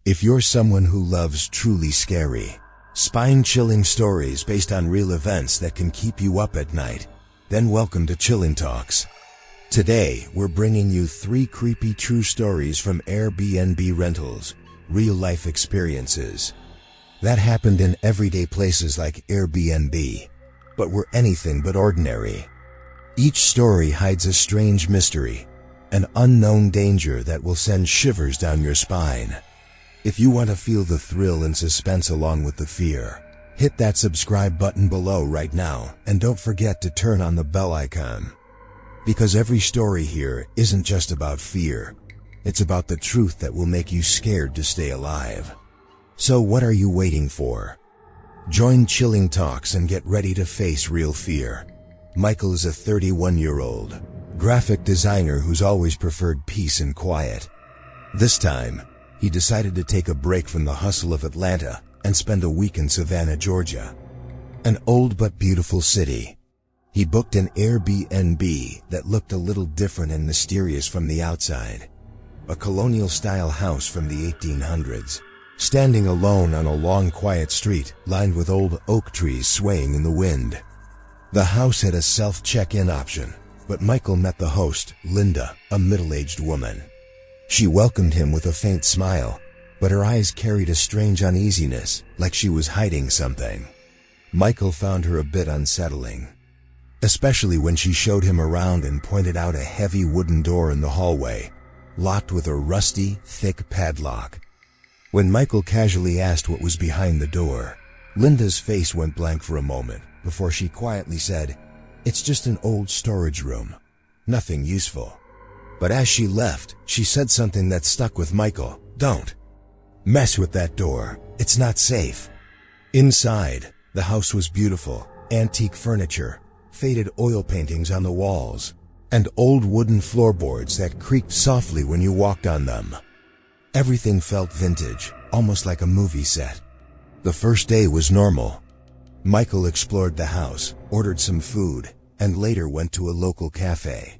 If you're someone who loves truly scary, spine-chilling stories based on real events that can keep you up at night, then welcome to Chilling Talks. Today, we're bringing you 3 creepy true stories from Airbnb rentals, real-life experiences that happened in everyday places like Airbnb, but were anything but ordinary. Each story hides a strange mystery, an unknown danger that will send shivers down your spine. If you want to feel the thrill and suspense along with the fear, hit that subscribe button below right now and don't forget to turn on the bell icon. Because every story here isn't just about fear, it's about the truth that will make you scared to stay alive. So what are you waiting for? Join Chilling Talks and get ready to face real fear. Michael is a 31-year-old graphic designer who's always preferred peace and quiet. This time, he decided to take a break from the hustle of Atlanta and spend a week in Savannah, Georgia, an old but beautiful city. He booked an Airbnb that looked a little different and mysterious from the outside. A colonial-style house from the 1800s, standing alone on a long, quiet street lined with old oak trees swaying in the wind. The house had a self-check-in option, but Michael met the host, Linda, a middle-aged woman. She welcomed him with a faint smile, but her eyes carried a strange uneasiness, like she was hiding something. Michael found her a bit unsettling, especially when she showed him around and pointed out a heavy wooden door in the hallway, locked with a rusty, thick padlock. When Michael casually asked what was behind the door, Linda's face went blank for a moment before she quietly said, "It's just an old storage room. Nothing useful." But as she left, she said something that stuck with Michael. "Don't mess with that door. It's not safe." Inside, the house was beautiful. Antique furniture, faded oil paintings on the walls, and old wooden floorboards that creaked softly when you walked on them. Everything felt vintage, almost like a movie set. The first day was normal. Michael explored the house, ordered some food, and later went to a local cafe.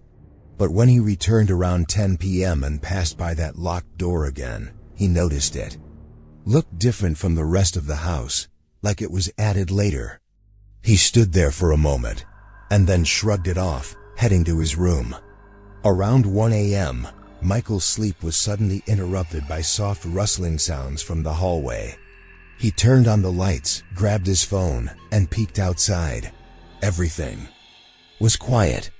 But when he returned around 10 p.m. and passed by that locked door again, he noticed it looked different from the rest of the house, like it was added later. He stood there for a moment, and then shrugged it off, heading to his room. Around 1 a.m., Michael's sleep was suddenly interrupted by soft rustling sounds from the hallway. He turned on the lights, grabbed his phone, and peeked outside. Everything was quiet.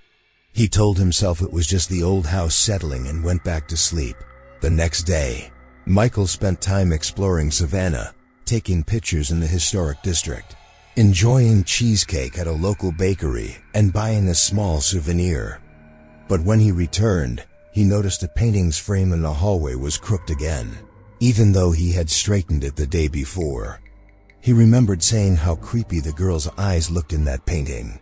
He told himself it was just the old house settling and went back to sleep. The next day, Michael spent time exploring Savannah, taking pictures in the historic district, enjoying cheesecake at a local bakery, and buying a small souvenir. But when he returned, he noticed a painting's frame in the hallway was crooked again, even though he had straightened it the day before. He remembered saying how creepy the girl's eyes looked in that painting.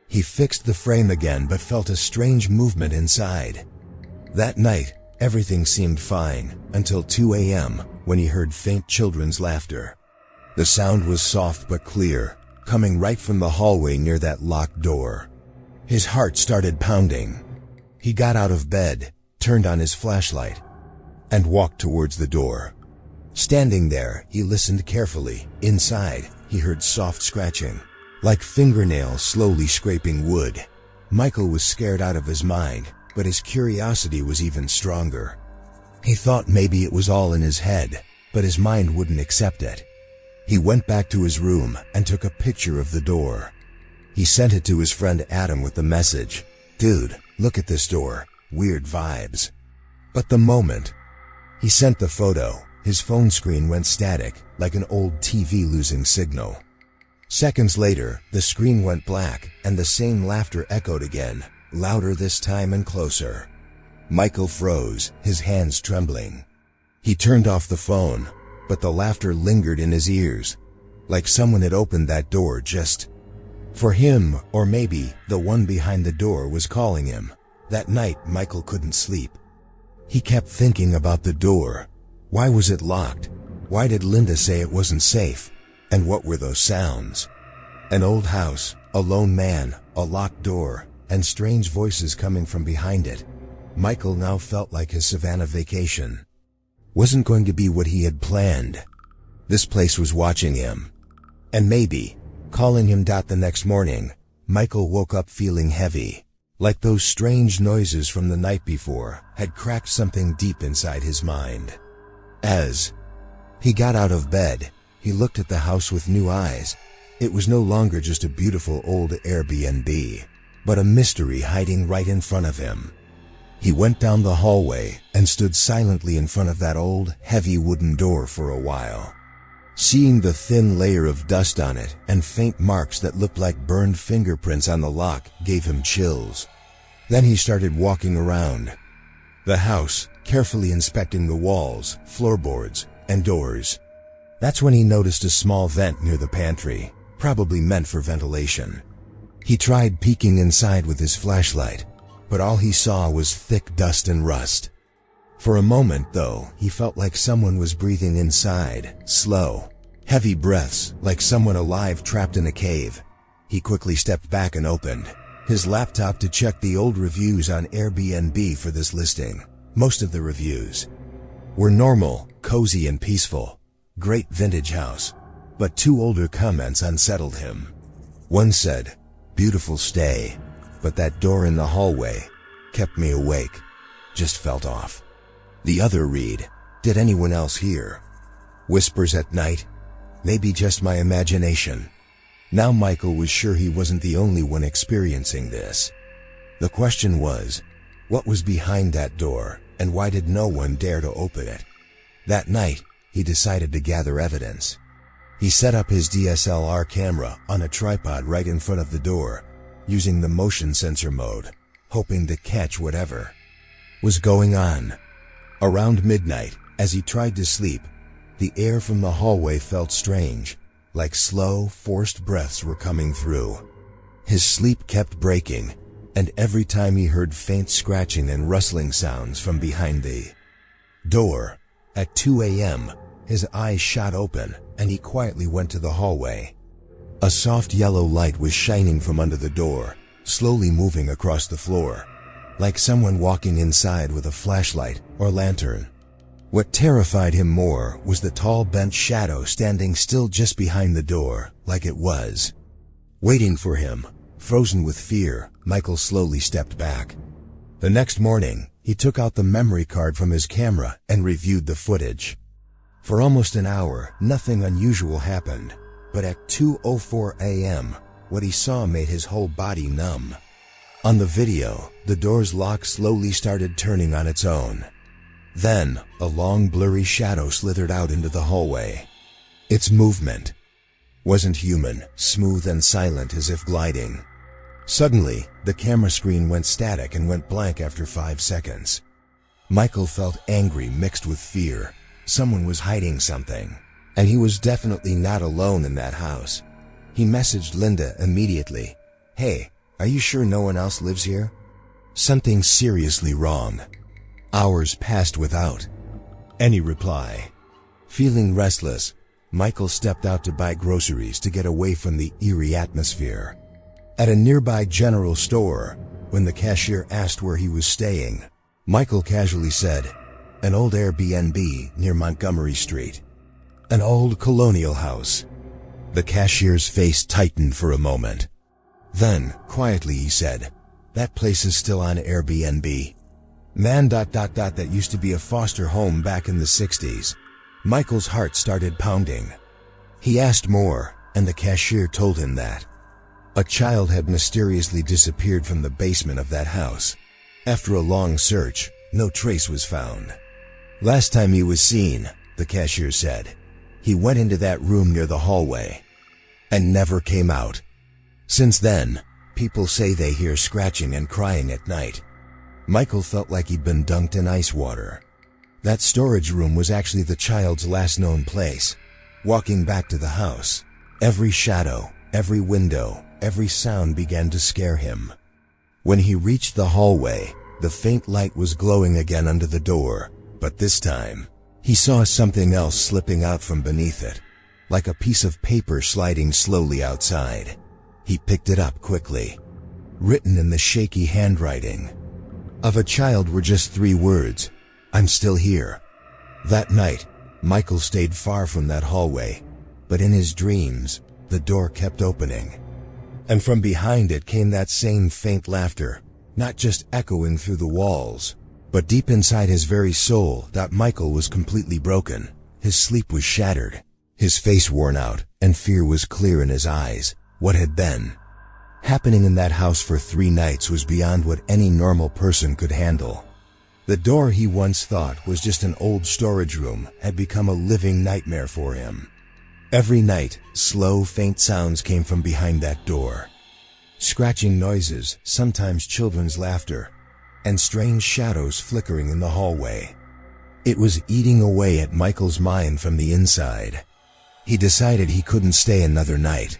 He fixed the frame again but felt a strange movement inside. That night, everything seemed fine until 2 a.m. when he heard faint children's laughter. The sound was soft but clear, coming right from the hallway near that locked door. His heart started pounding. He got out of bed, turned on his flashlight, and walked towards the door. Standing there, he listened carefully. Inside, he heard soft scratching, like fingernails slowly scraping wood. Michael was scared out of his mind, but his curiosity was even stronger. He thought maybe it was all in his head, but his mind wouldn't accept it. He went back to his room and took a picture of the door. He sent it to his friend Adam with the message, "Dude, look at this door. Weird vibes." But the moment he sent the photo, his phone screen went static, like an old TV losing signal. Seconds later, the screen went black, and the same laughter echoed again, louder this time and closer. Michael froze, his hands trembling. He turned off the phone, but the laughter lingered in his ears, like someone had opened that door just for him, or maybe the one behind the door was calling him. That night, Michael couldn't sleep. He kept thinking about the door. Why was it locked? Why did Linda say it wasn't safe? And what were those sounds? An old house, a lone man, a locked door, and strange voices coming from behind it. Michael now felt like his Savannah vacation. wasn't going to be what he had planned. This place was watching him. And maybe calling him. The next morning, Michael woke up feeling heavy, like those strange noises from the night before had cracked something deep inside his mind. As he got out of bed, he looked at the house with new eyes. It was no longer just a beautiful old Airbnb, but a mystery hiding right in front of him. He went down the hallway and stood silently in front of that old, heavy wooden door for a while. Seeing the thin layer of dust on it and faint marks that looked like burned fingerprints on the lock gave him chills. Then he started walking around the house, carefully inspecting the walls, floorboards, and doors. That's when he noticed a small vent near the pantry, probably meant for ventilation. He tried peeking inside with his flashlight, but all he saw was thick dust and rust. For a moment, though, he felt like someone was breathing inside, slow, heavy breaths, like someone alive trapped in a cave. He quickly stepped back and opened his laptop to check the old reviews on Airbnb for this listing. Most of the reviews were normal, cozy, and peaceful. Great vintage house. But two older comments unsettled him. One said, "Beautiful stay, but that door in the hallway kept me awake. Just felt off." The other read, "Did anyone else hear whispers at night? Maybe just my imagination." Now Michael was sure he wasn't the only one experiencing this. The question was, what was behind that door, and why did no one dare to open it? That night, he decided to gather evidence. He set up his DSLR camera on a tripod right in front of the door, using the motion sensor mode, hoping to catch whatever was going on. Around midnight, as he tried to sleep, the air from the hallway felt strange, like slow, forced breaths were coming through. His sleep kept breaking, and every time he heard faint scratching and rustling sounds from behind the door. At 2 a.m., his eyes shot open, and he quietly went to the hallway. A soft yellow light was shining from under the door, slowly moving across the floor, like someone walking inside with a flashlight or lantern. What terrified him more was the tall bent shadow standing still just behind the door, like it was waiting for him. Frozen with fear, Michael slowly stepped back. The next morning, he took out the memory card from his camera and reviewed the footage. For almost an hour, nothing unusual happened, but at 2:04 a.m., what he saw made his whole body numb. On the video, the door's lock slowly started turning on its own. Then, a long blurry shadow slithered out into the hallway. Its movement wasn't human, smooth and silent as if gliding. Suddenly, the camera screen went static and went blank after 5 seconds. Michael felt angry mixed with fear. Someone was hiding something, and he was definitely not alone in that house. He messaged Linda immediately. "Hey, are you sure no one else lives here? Something's seriously wrong." Hours passed without any reply. Feeling restless, Michael stepped out to buy groceries to get away from the eerie atmosphere. At a nearby general store, when the cashier asked where he was staying, Michael casually said, "An old Airbnb near Montgomery Street. An old colonial house." The cashier's face tightened for a moment. Then, quietly he said, "That place is still on Airbnb. Man... that used to be a foster home back in the 60s. Michael's heart started pounding. He asked more, and the cashier told him that a child had mysteriously disappeared from the basement of that house. After a long search, no trace was found. Last time he was seen, the cashier said, he went into that room near the hallway and never came out. Since then, people say they hear scratching and crying at night. Michael felt like he'd been dunked in ice water. That storage room was actually the child's last known place. Walking back to the house, every shadow, every window, every sound began to scare him. When he reached the hallway, the faint light was glowing again under the door, but this time, he saw something else slipping out from beneath it, like a piece of paper sliding slowly outside. He picked it up quickly. Written in the shaky handwriting of a child were just 3 words, "I'm still here." That night, Michael stayed far from that hallway, but in his dreams, the door kept opening. And from behind it came that same faint laughter, not just echoing through the walls, but deep inside his very soul. Michael was completely broken. His sleep was shattered, his face worn out, and fear was clear in his eyes. What had been happening in that house for 3 nights was beyond what any normal person could handle. The door he once thought was just an old storage room had become a living nightmare for him. Every night, slow, faint sounds came from behind that door. Scratching noises, sometimes children's laughter, and strange shadows flickering in the hallway. It was eating away at Michael's mind from the inside. He decided he couldn't stay another night.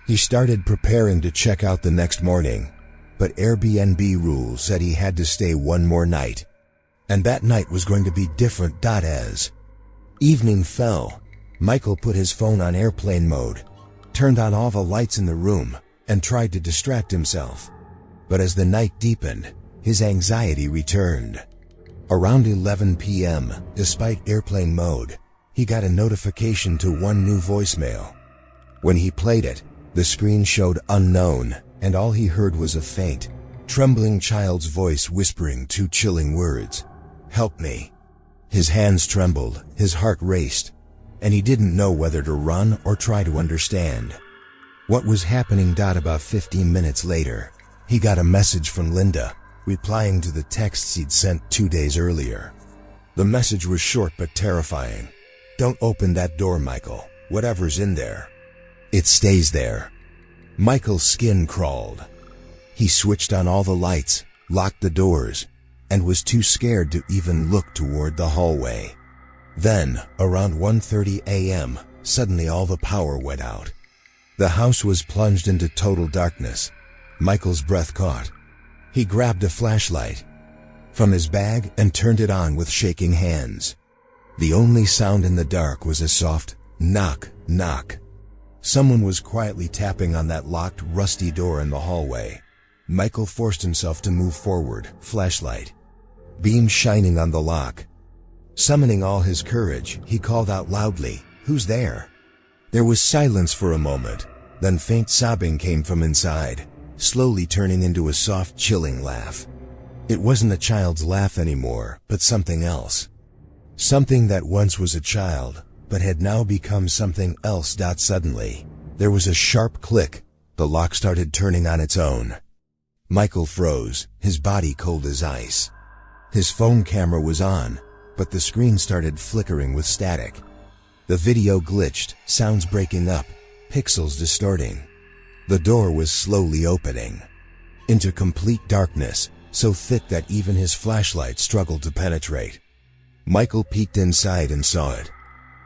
He started preparing to check out the next morning, but Airbnb rules said he had to stay 1 more night. And that night was going to be different. As evening fell, Michael put his phone on airplane mode, turned on all the lights in the room, and tried to distract himself. But as the night deepened, his anxiety returned. Around 11 p.m., despite airplane mode, he got a notification to one new voicemail. When he played it, the screen showed unknown, and all he heard was a faint, trembling child's voice whispering 2 chilling words: "Help me." His hands trembled, his heart raced, and he didn't know whether to run or try to understand what was happening. About 15 minutes later, he got a message from Linda, replying to the texts he'd sent 2 days earlier. The message was short but terrifying. "Don't open that door, Michael. Whatever's in there, it stays there." Michael's skin crawled. He switched on all the lights, locked the doors, and was too scared to even look toward the hallway. Then, around 1:30 a.m., suddenly all the power went out. The house was plunged into total darkness. Michael's breath caught. He grabbed a flashlight from his bag and turned it on with shaking hands. The only sound in the dark was a soft knock, knock. Someone was quietly tapping on that locked, rusty door in the hallway. Michael forced himself to move forward, flashlight beam shining on the lock. Summoning all his courage, he called out loudly, "Who's there?" There was silence for a moment, then faint sobbing came from inside, slowly turning into a soft, chilling laugh. It wasn't a child's laugh anymore, but something else. Something that once was a child, but had now become something else. Suddenly, there was a sharp click. The lock started turning on its own. Michael froze, his body cold as ice. His phone camera was on, but the screen started flickering with static. The video glitched, sounds breaking up, pixels distorting. The door was slowly opening into complete darkness, so thick that even his flashlight struggled to penetrate. Michael peeked inside and saw it.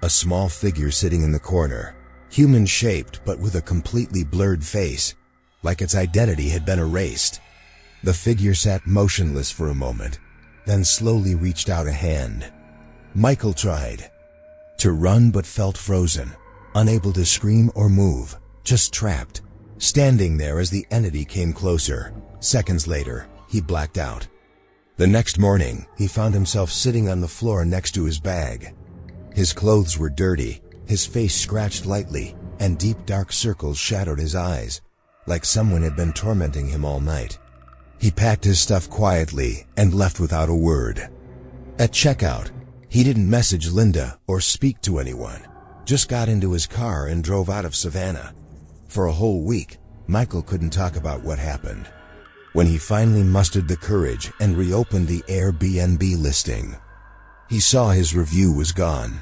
A small figure sitting in the corner, human-shaped but with a completely blurred face, like its identity had been erased. The figure sat motionless for a moment, then slowly reached out a hand. Michael tried to run but felt frozen, unable to scream or move, just trapped, standing there as the entity came closer. Seconds later, he blacked out. The next morning, he found himself sitting on the floor next to his bag. His clothes were dirty, his face scratched lightly, and deep dark circles shadowed his eyes, like someone had been tormenting him all night. He packed his stuff quietly and left without a word. At checkout, he didn't message Linda or speak to anyone, just got into his car and drove out of Savannah. For a whole week, Michael couldn't talk about what happened. When he finally mustered the courage and reopened the Airbnb listing, he saw his review was gone.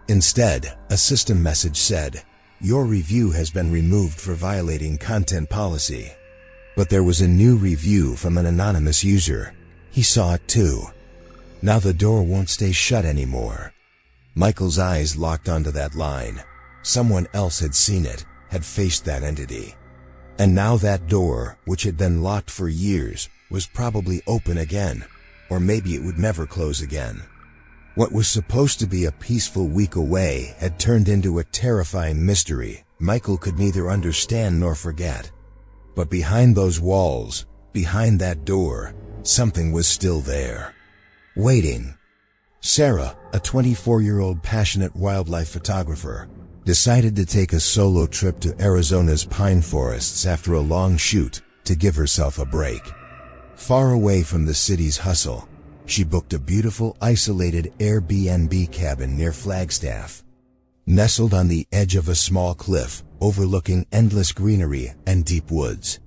Instead, a system message said, "Your review has been removed for violating content policy." But there was a new review from an anonymous user. He saw it too. Now the door won't stay shut anymore. Michael's eyes locked onto that line. Someone else had seen it, had faced that entity. And now that door, which had been locked for years, was probably open again, or maybe it would never close again. What was supposed to be a peaceful week away had turned into a terrifying mystery Michael could neither understand nor forget. But behind those walls, behind that door, something was still there, waiting. Sarah, a 24-year-old passionate wildlife photographer, decided to take a solo trip to Arizona's pine forests after a long shoot to give herself a break. Far away from the city's hustle, she booked a beautiful, isolated Airbnb cabin near Flagstaff. Nestled on the edge of a small cliff, overlooking endless greenery and deep woods.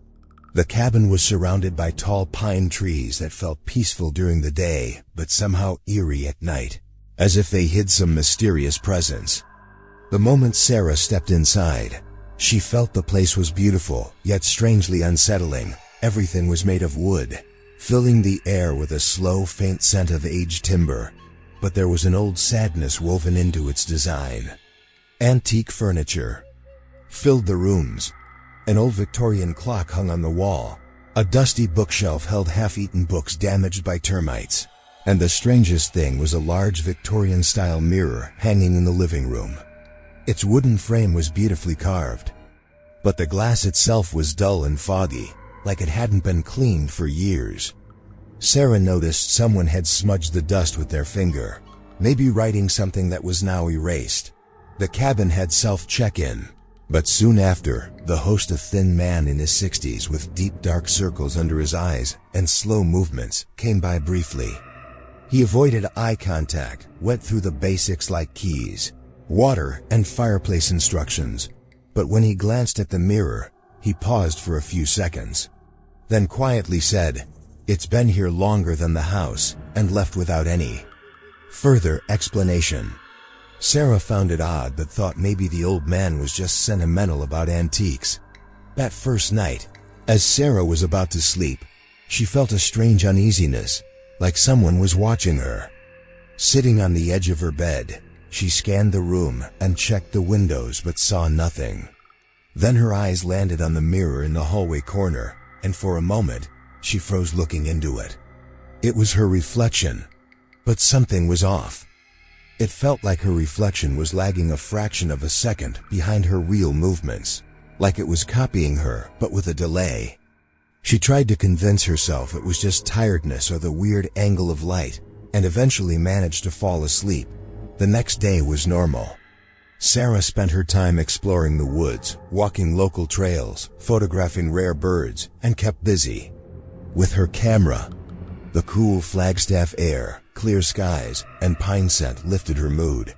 The cabin was surrounded by tall pine trees that felt peaceful during the day, but somehow eerie at night, as if they hid some mysterious presence. The moment Sarah stepped inside, she felt the place was beautiful, yet strangely unsettling. Everything was made of wood, filling the air with a slow, faint scent of aged timber, but there was an old sadness woven into its design. Antique furniture filled the rooms. An old Victorian clock hung on the wall. A dusty bookshelf held half-eaten books damaged by termites. And the strangest thing was a large Victorian-style mirror hanging in the living room. Its wooden frame was beautifully carved, but the glass itself was dull and foggy, like it hadn't been cleaned for years. Sarah noticed someone had smudged the dust with their finger, maybe writing something that was now erased. The cabin had self-check-in, but soon after, the host, a thin man in his 60s with deep dark circles under his eyes and slow movements, came by briefly. He avoided eye contact, went through the basics like keys, water, and fireplace instructions, but when he glanced at the mirror, he paused for a few seconds, then quietly said, "It's been here longer than the house," and left without any further explanation. Sarah found it odd but thought maybe the old man was just sentimental about antiques. That first night, as Sarah was about to sleep, she felt a strange uneasiness, like someone was watching her. Sitting on the edge of her bed, she scanned the room and checked the windows but saw nothing. Then her eyes landed on the mirror in the hallway corner, and for a moment, she froze looking into it. It was her reflection, but something was off. It felt like her reflection was lagging a fraction of a second behind her real movements, like it was copying her, but with a delay. She tried to convince herself it was just tiredness or the weird angle of light, and eventually managed to fall asleep. The next day was normal. Sarah spent her time exploring the woods, walking local trails, photographing rare birds, and kept busy with her camera. The cool Flagstaff air, clear skies, and pine scent lifted her mood,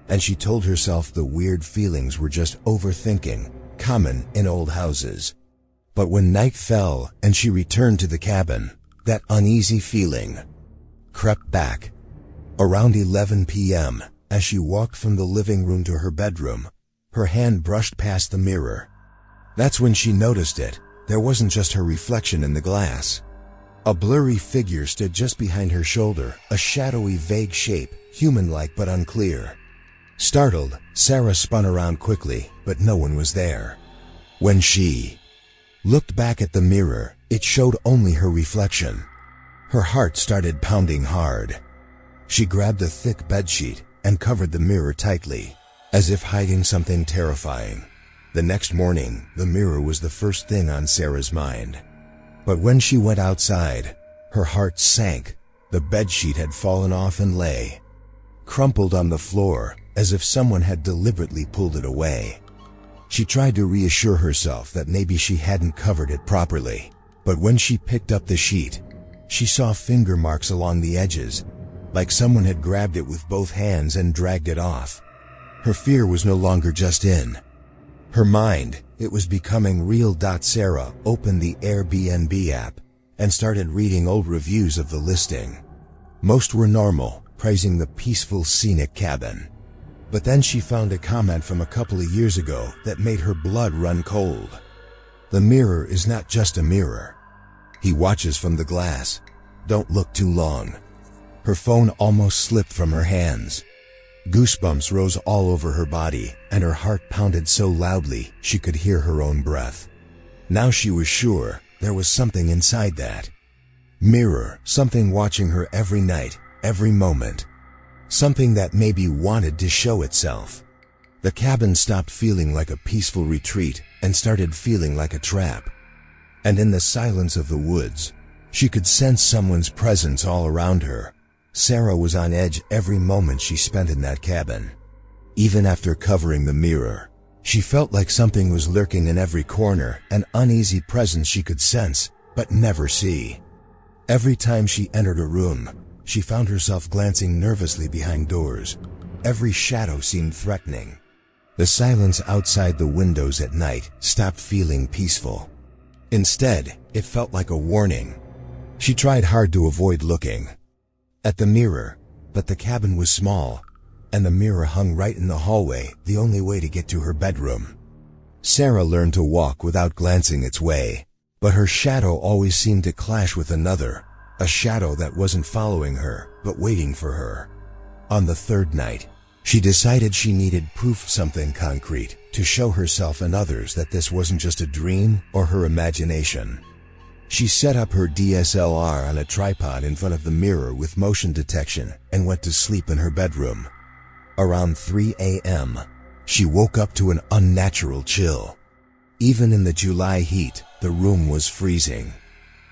and she told herself the weird feelings were just overthinking, common in old houses. But when night fell and she returned to the cabin, that uneasy feeling crept back. Around 11 p.m., as she walked from the living room to her bedroom, her hand brushed past the mirror. That's when she noticed it. There wasn't just her reflection in the glass. A blurry figure stood just behind her shoulder, a shadowy, vague shape, human-like but unclear. Startled, Sarah spun around quickly, but no one was there. When she looked back at the mirror, it showed only her reflection. Her heart started pounding hard. She grabbed a thick bedsheet and covered the mirror tightly, as if hiding something terrifying. The next morning, the mirror was the first thing on Sarah's mind. But when she went outside, her heart sank. The bedsheet had fallen off and lay crumpled on the floor, as if someone had deliberately pulled it away. She tried to reassure herself that maybe she hadn't covered it properly, but when she picked up the sheet, she saw finger marks along the edges, like someone had grabbed it with both hands and dragged it off. Her fear was no longer just in her mind, it was becoming real. Sarah opened the Airbnb app and started reading old reviews of the listing. Most were normal, praising the peaceful, scenic cabin. But then she found a comment from a couple of years ago that made her blood run cold. "The mirror is not just a mirror. He watches from the glass. Don't look too long." Her phone almost slipped from her hands. Goosebumps rose all over her body, and her heart pounded so loudly she could hear her own breath. Now she was sure there was something inside that mirror, something watching her every night, every moment. Something that maybe wanted to show itself. The cabin stopped feeling like a peaceful retreat and started feeling like a trap. And in the silence of the woods, she could sense someone's presence all around her. Sarah was on edge every moment she spent in that cabin. Even after covering the mirror, she felt like something was lurking in every corner, an uneasy presence she could sense, but never see. Every time she entered a room, she found herself glancing nervously behind doors. Every shadow seemed threatening. The silence outside the windows at night stopped feeling peaceful. Instead, it felt like a warning. She tried hard to avoid looking at the mirror, but the cabin was small, and the mirror hung right in the hallway, the only way to get to her bedroom. Sarah learned to walk without glancing its way, but her shadow always seemed to clash with another, a shadow that wasn't following her, but waiting for her. On the third night, she decided she needed proof, something concrete, to show herself and others that this wasn't just a dream or her imagination. She set up her DSLR on a tripod in front of the mirror with motion detection and went to sleep in her bedroom. Around 3 a.m., she woke up to an unnatural chill. Even in the July heat, the room was freezing.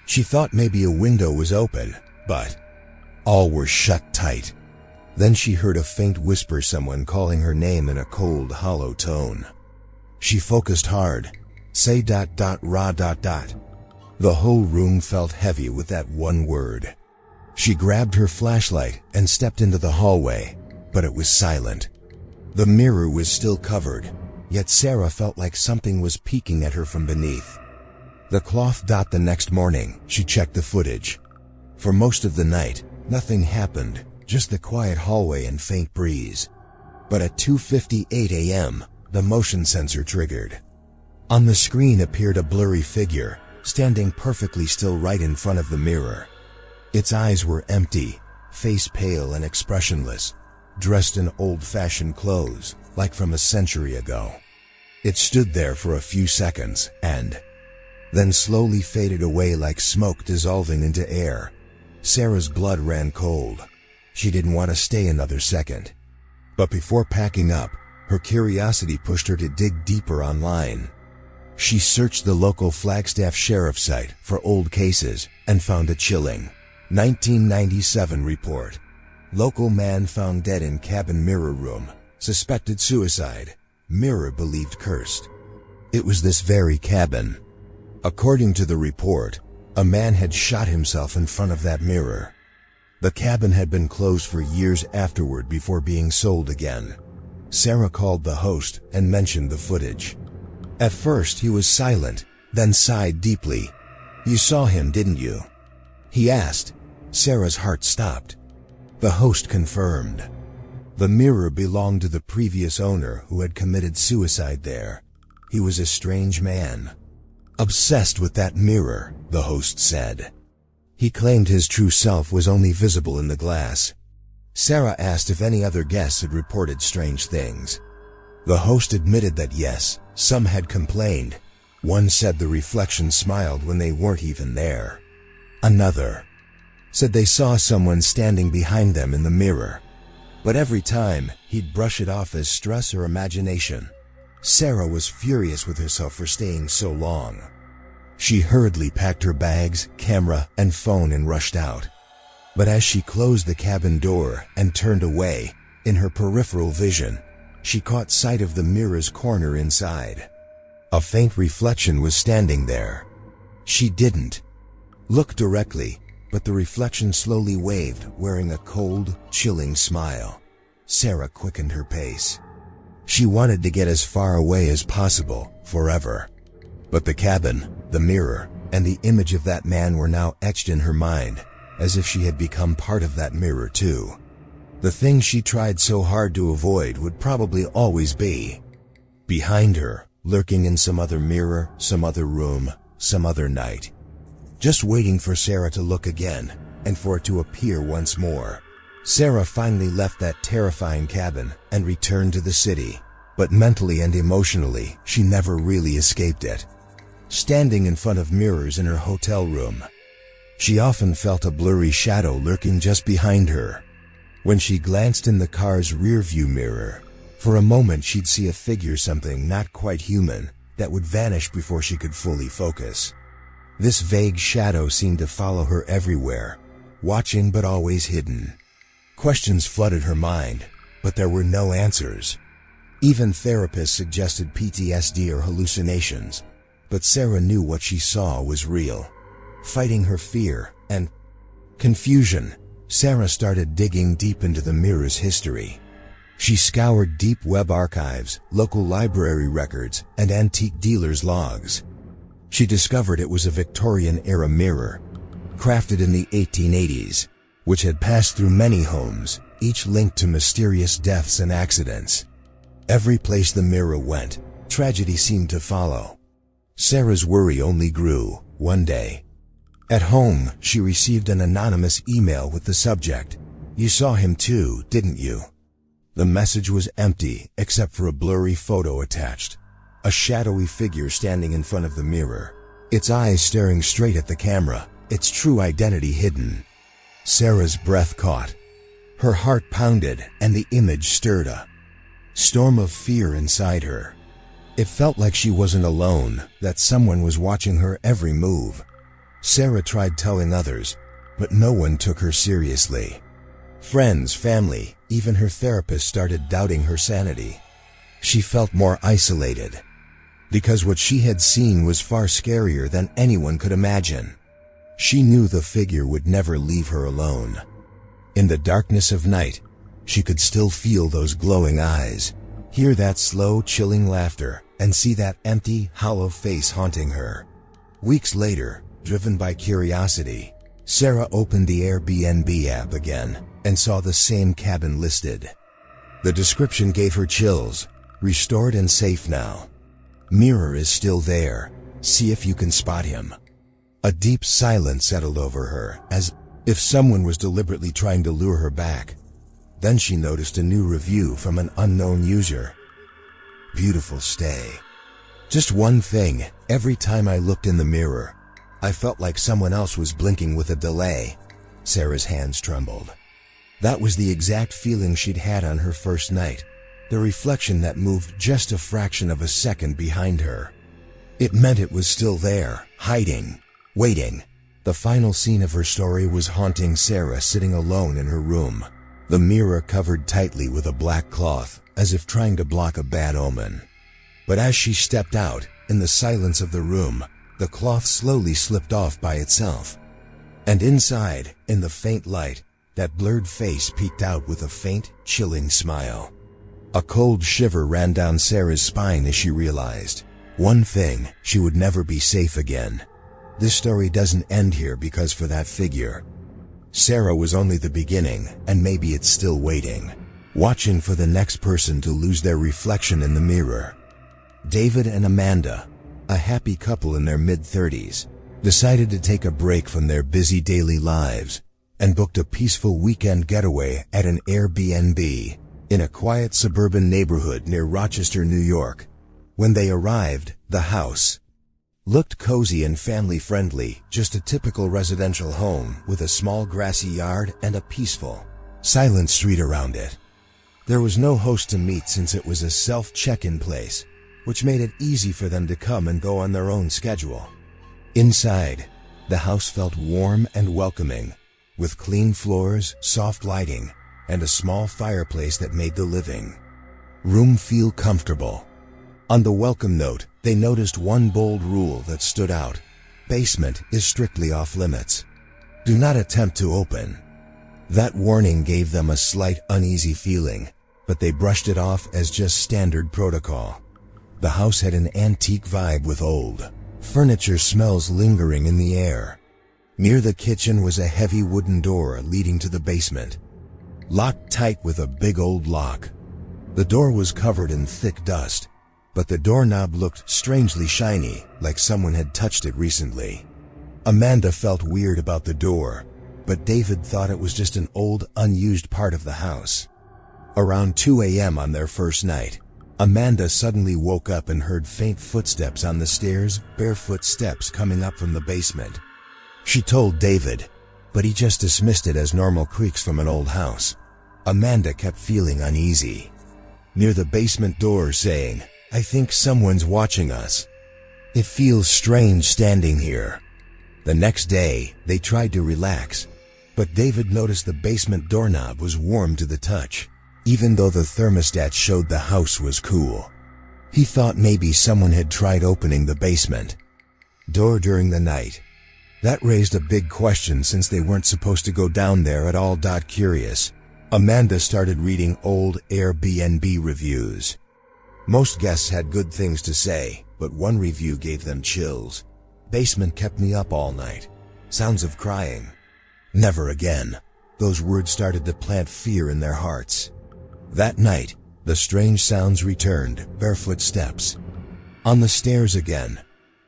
She thought maybe a window was open, but all were shut tight. Then she heard a faint whisper, someone calling her name in a cold, hollow tone. She focused hard. Say ... The whole room felt heavy with that one word. She grabbed her flashlight and stepped into the hallway, but it was silent. The mirror was still covered, yet Sarah felt like something was peeking at her from beneath. The cloth. The next morning, she checked the footage. For most of the night, nothing happened, just the quiet hallway and faint breeze. But at 2:58 a.m., the motion sensor triggered. On the screen appeared a blurry figure, standing perfectly still right in front of the mirror. Its eyes were empty, face pale and expressionless, dressed in old-fashioned clothes, like from a century ago. It stood there for a few seconds, and then slowly faded away like smoke dissolving into air. Sarah's blood ran cold. She didn't want to stay another second. But before packing up, her curiosity pushed her to dig deeper online. She searched the local Flagstaff sheriff's site for old cases and found a chilling 1997 report. Local man found dead in cabin mirror room. Suspected suicide. Mirror believed cursed. It was this very cabin. According to the report, a man had shot himself in front of that mirror. The cabin had been closed for years afterward before being sold again. Sarah called the host and mentioned the footage. At first he was silent, then sighed deeply. "You saw him, didn't you?" he asked. Sarah's heart stopped. The host confirmed. The mirror belonged to the previous owner who had committed suicide there. He was a strange man. Obsessed with that mirror, the host said. He claimed his true self was only visible in the glass. Sarah asked if any other guests had reported strange things. The host admitted that yes, some had complained. One said the reflection smiled when they weren't even there. Another said they saw someone standing behind them in the mirror. But every time, he'd brush it off as stress or imagination. Sarah was furious with herself for staying so long. She hurriedly packed her bags, camera, and phone and rushed out. But as she closed the cabin door and turned away, in her peripheral vision, she caught sight of the mirror's corner inside. A faint reflection was standing there. She didn't look directly, but the reflection slowly waved, wearing a cold, chilling smile. Sarah quickened her pace. She wanted to get as far away as possible, forever. But the cabin, the mirror, and the image of that man were now etched in her mind, as if she had become part of that mirror too. The thing she tried so hard to avoid would probably always be behind her, lurking in some other mirror, some other room, some other night. Just waiting for Sarah to look again, and for it to appear once more. Sarah finally left that terrifying cabin and returned to the city, but mentally and emotionally, she never really escaped it. Standing in front of mirrors in her hotel room, she often felt a blurry shadow lurking just behind her. When she glanced in the car's rearview mirror, for a moment she'd see a figure, something not quite human, that would vanish before she could fully focus. This vague shadow seemed to follow her everywhere, watching but always hidden. Questions flooded her mind, but there were no answers. Even therapists suggested PTSD or hallucinations, but Sarah knew what she saw was real. Fighting her fear and confusion, Sarah started digging deep into the mirror's history. She scoured deep web archives, local library records, and antique dealers' logs. She discovered it was a Victorian-era mirror, crafted in the 1880s, which had passed through many homes, each linked to mysterious deaths and accidents. Every place the mirror went, tragedy seemed to follow. Sarah's worry only grew. One day, at home, she received an anonymous email with the subject, "You saw him too, didn't you?" The message was empty, except for a blurry photo attached. A shadowy figure standing in front of the mirror, its eyes staring straight at the camera, its true identity hidden. Sarah's breath caught. Her heart pounded, and the image stirred a storm of fear inside her. It felt like she wasn't alone, that someone was watching her every move. Sarah tried telling others, but no one took her seriously. Friends, family, even her therapist started doubting her sanity. She felt more isolated, because what she had seen was far scarier than anyone could imagine. She knew the figure would never leave her alone. In the darkness of night, she could still feel those glowing eyes, hear that slow, chilling laughter, and see that empty, hollow face haunting her. Weeks later, driven by curiosity, Sarah opened the Airbnb app again and saw the same cabin listed. The description gave her chills. "Restored and safe now. Mirror is still there. See if you can spot him." A deep silence settled over her, as if someone was deliberately trying to lure her back. Then she noticed a new review from an unknown user. "Beautiful stay. Just one thing, every time I looked in the mirror, I felt like someone else was blinking with a delay." Sarah's hands trembled. That was the exact feeling she'd had on her first night, the reflection that moved just a fraction of a second behind her. It meant it was still there, hiding, waiting. The final scene of her story was haunting Sarah sitting alone in her room, the mirror covered tightly with a black cloth, as if trying to block a bad omen. But as she stepped out, in the silence of the room, the cloth slowly slipped off by itself. And inside, in the faint light, that blurred face peeked out with a faint, chilling smile. A cold shiver ran down Sarah's spine as she realized one thing: she would never be safe again. This story doesn't end here, because for that figure, Sarah was only the beginning, and maybe it's still waiting, watching for the next person to lose their reflection in the mirror. David and Amanda, a happy couple in their mid-30s, decided to take a break from their busy daily lives and booked a peaceful weekend getaway at an Airbnb in a quiet suburban neighborhood near Rochester, New York. When they arrived, the house looked cozy and family-friendly, just a typical residential home with a small grassy yard and a peaceful, silent street around it. There was no host to meet since it was a self-check-in place, which made it easy for them to come and go on their own schedule. Inside, the house felt warm and welcoming, with clean floors, soft lighting, and a small fireplace that made the living room feel comfortable. On the welcome note, they noticed one bold rule that stood out: basement is strictly off limits. Do not attempt to open. That warning gave them a slight uneasy feeling, but they brushed it off as just standard protocol. The house had an antique vibe with old furniture smells lingering in the air. Near the kitchen was a heavy wooden door leading to the basement, locked tight with a big old lock. The door was covered in thick dust, but the doorknob looked strangely shiny, like someone had touched it recently. Amanda felt weird about the door, but David thought it was just an old, unused part of the house. Around 2 a.m. on their first night, Amanda suddenly woke up and heard faint footsteps on the stairs, barefoot steps coming up from the basement. She told David, but he just dismissed it as normal creaks from an old house. Amanda kept feeling uneasy near the basement door, saying, "I think someone's watching us. It feels strange standing here." The next day, they tried to relax, But David noticed the basement doorknob was warm to the touch, even though the thermostat showed the house was cool. He thought maybe someone had tried opening the basement door during the night. That raised a big question since they weren't supposed to go down there at all. Curious, Amanda started reading old Airbnb reviews. Most guests had good things to say, but one review gave them chills. Basement kept me up all night. Sounds of crying. Never again. Those words started to plant fear in their hearts. That night, the strange sounds returned, barefoot steps. On the stairs again,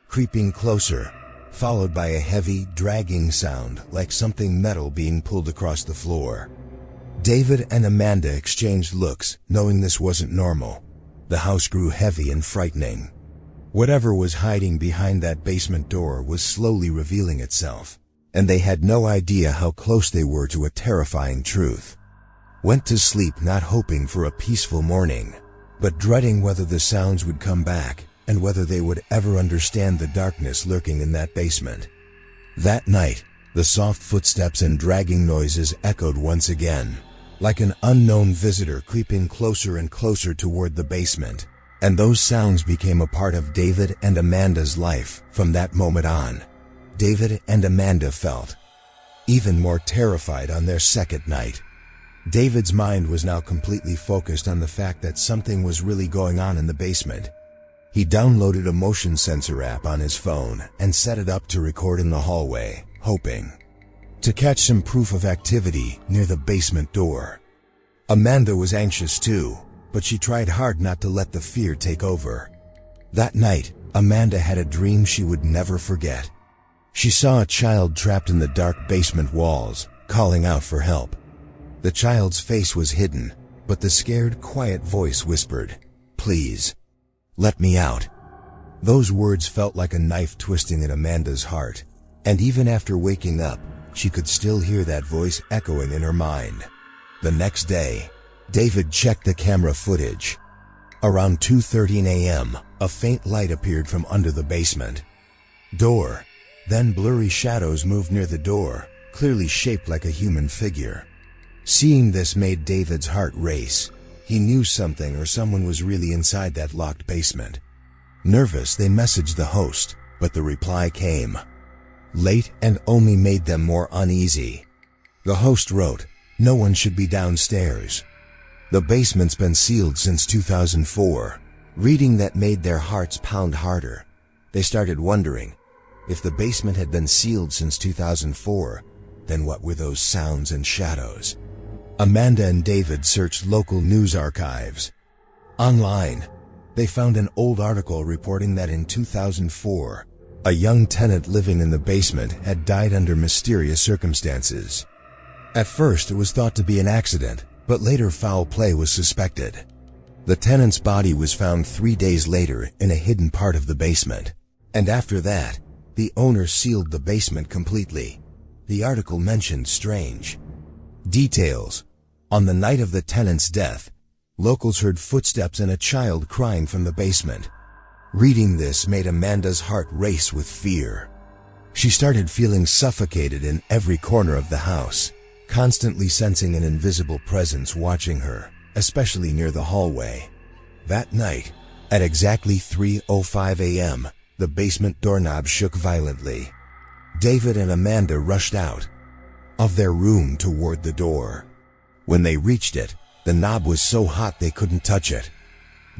creeping closer, followed by a heavy, dragging sound like something metal being pulled across the floor. David and Amanda exchanged looks, knowing this wasn't normal. The house grew heavy and frightening. Whatever was hiding behind that basement door was slowly revealing itself, and they had no idea how close they were to a terrifying truth. Went to sleep not hoping for a peaceful morning, but dreading whether the sounds would come back and whether they would ever understand the darkness lurking in that basement. That night, the soft footsteps and dragging noises echoed once again, like an unknown visitor creeping closer and closer toward the basement, and those sounds became a part of David and Amanda's life from that moment on. David and Amanda felt even more terrified on their second night. David's mind was now completely focused on the fact that something was really going on in the basement. He downloaded a motion sensor app on his phone and set it up to record in the hallway, hoping to catch some proof of activity near the basement door. Amanda was anxious too, but she tried hard not to let the fear take over. That night, Amanda had a dream she would never forget. She saw a child trapped in the dark basement walls, calling out for help. The child's face was hidden, but the scared, quiet voice whispered, "Please, let me out." Those words felt like a knife twisting at Amanda's heart, and even after waking up, she could still hear that voice echoing in her mind. The next day, David checked the camera footage. Around 2:13 a.m., a faint light appeared from under the basement door. Then blurry shadows moved near the door, clearly shaped like a human figure. Seeing this made David's heart race. He knew something or someone was really inside that locked basement. Nervous, they messaged the host, but the reply came late and only made them more uneasy. The host wrote, "No one should be downstairs. The basement's been sealed since 2004. Reading that made their hearts pound harder. They started wondering, if the basement had been sealed since 2004, then what were those sounds and shadows? Amanda and David searched local news archives. Online, they found an old article reporting that in 2004, a young tenant living in the basement had died under mysterious circumstances. At first, it was thought to be an accident, but later foul play was suspected. The tenant's body was found 3 days later in a hidden part of the basement, and after that, the owner sealed the basement completely. The article mentioned strange details. On the night of the tenant's death, locals heard footsteps and a child crying from the basement. Reading this made Amanda's heart race with fear. She started feeling suffocated in every corner of the house, constantly sensing an invisible presence watching her, especially near the hallway. That night, at exactly 3:05 a.m., the basement doorknob shook violently. David and Amanda rushed out of their room toward the door. When they reached it, the knob was so hot they couldn't touch it.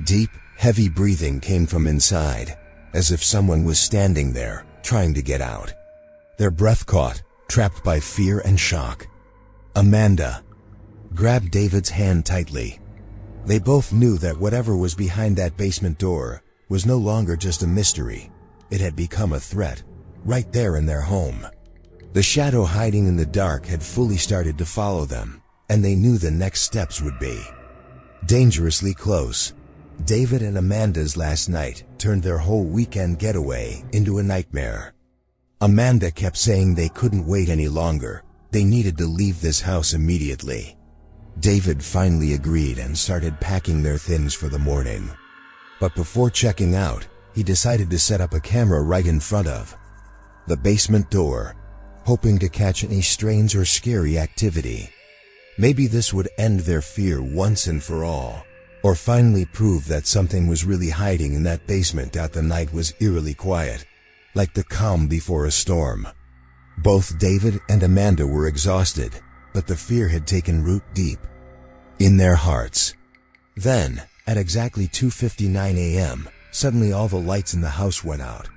Deep, heavy breathing came from inside, as if someone was standing there, trying to get out. Their breath caught, trapped by fear and shock. Amanda grabbed David's hand tightly. They both knew that whatever was behind that basement door was no longer just a mystery. It had become a threat, right there in their home. The shadow hiding in the dark had fully started to follow them, and they knew the next steps would be dangerously close. David and Amanda's last night turned their whole weekend getaway into a nightmare. Amanda kept saying they couldn't wait any longer. They needed to leave this house immediately. David finally agreed and started packing their things for the morning. But before checking out, he decided to set up a camera right in front of the basement door. hoping to catch any strange or scary activity. Maybe this would end their fear once and for all, or finally prove that something was really hiding in that basement. The night was eerily quiet, like the calm before a storm. Both David and Amanda were exhausted, but the fear had taken root deep in their hearts. Then, at exactly 2:59 a.m., suddenly all the lights in the house went out.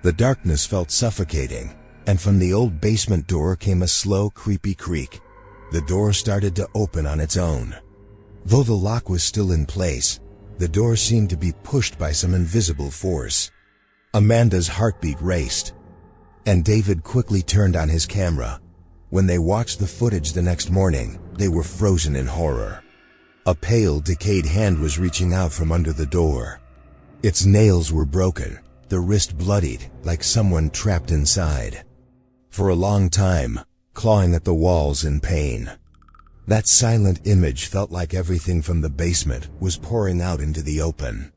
The darkness felt suffocating, and from the old basement door came a slow, creepy creak. The door started to open on its own. Though the lock was still in place, the door seemed to be pushed by some invisible force. Amanda's heartbeat raced, and David quickly turned on his camera. When they watched the footage the next morning, they were frozen in horror. A pale, decayed hand was reaching out from under the door. Its nails were broken, the wrist bloodied, like someone trapped inside. For a long time, clawing at the walls in pain. That silent image felt like everything from the basement was pouring out into the open.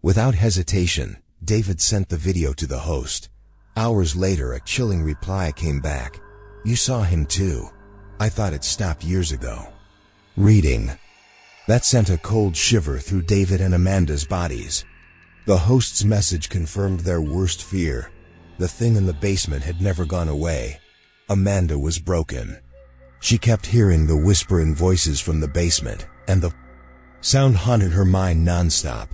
Without hesitation, David sent the video to the host. Hours later, a chilling reply came back. "You saw him too. I thought it stopped years ago." Reading. That sent a cold shiver through David and Amanda's bodies. The host's message confirmed their worst fear. The thing in the basement had never gone away. Amanda was broken. She kept hearing the whispering voices from the basement, and the sound haunted her mind nonstop.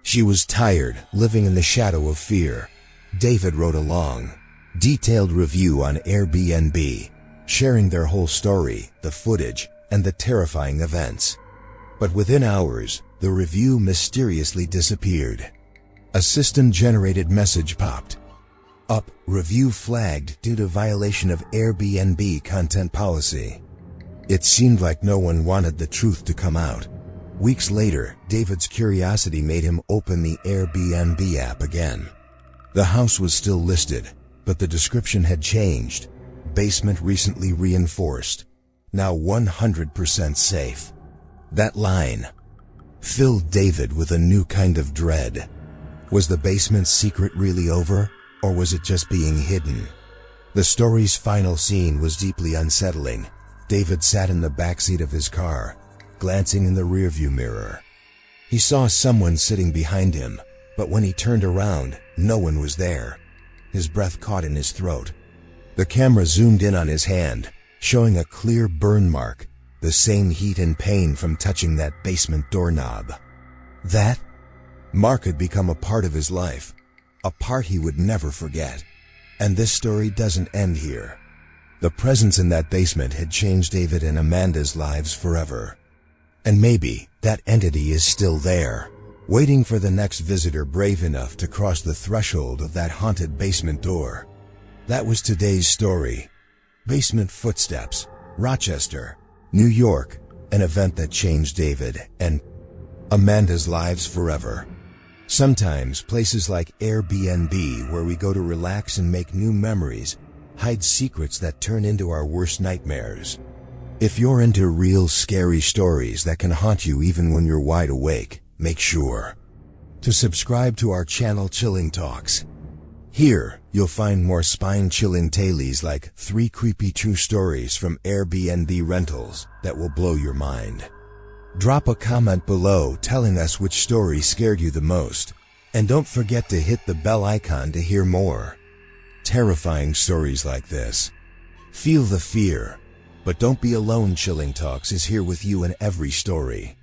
She was tired, living in the shadow of fear. David wrote a long, detailed review on Airbnb, sharing their whole story, the footage, and the terrifying events. But within hours, the review mysteriously disappeared. A system-generated message popped up, "Review flagged due to violation of Airbnb content policy." It seemed like no one wanted the truth to come out. Weeks later, David's curiosity made him open the Airbnb app again. The house was still listed, but the description had changed. Basement recently reinforced. Now 100% safe. That line filled David with a new kind of dread. Was the basement's secret really over, or was it just being hidden? The story's final scene was deeply unsettling. David sat in the backseat of his car, glancing in the rearview mirror. He saw someone sitting behind him, but when he turned around, no one was there. His breath caught in his throat. The camera zoomed in on his hand, showing a clear burn mark, the same heat and pain from touching that basement doorknob. That mark had become a part of his life, a part he would never forget. And this story doesn't end here. The presence in that basement had changed David and Amanda's lives forever. And maybe that entity is still there, waiting for the next visitor brave enough to cross the threshold of that haunted basement door. That was today's story. Basement Footsteps, Rochester, New York, an event that changed David and Amanda's lives forever. Sometimes places like Airbnb, where we go to relax and make new memories, hide secrets that turn into our worst nightmares. If you're into real scary stories that can haunt you even when you're wide awake, make sure to subscribe to our channel Chilling Talks. Here, you'll find more spine-chilling tales like 3 creepy true stories from Airbnb rentals that will blow your mind. Drop a comment below telling us which story scared you the most. And don't forget to hit the bell icon to hear more terrifying stories like this. Feel the fear, but don't be alone. Chilling Talks is here with you in every story.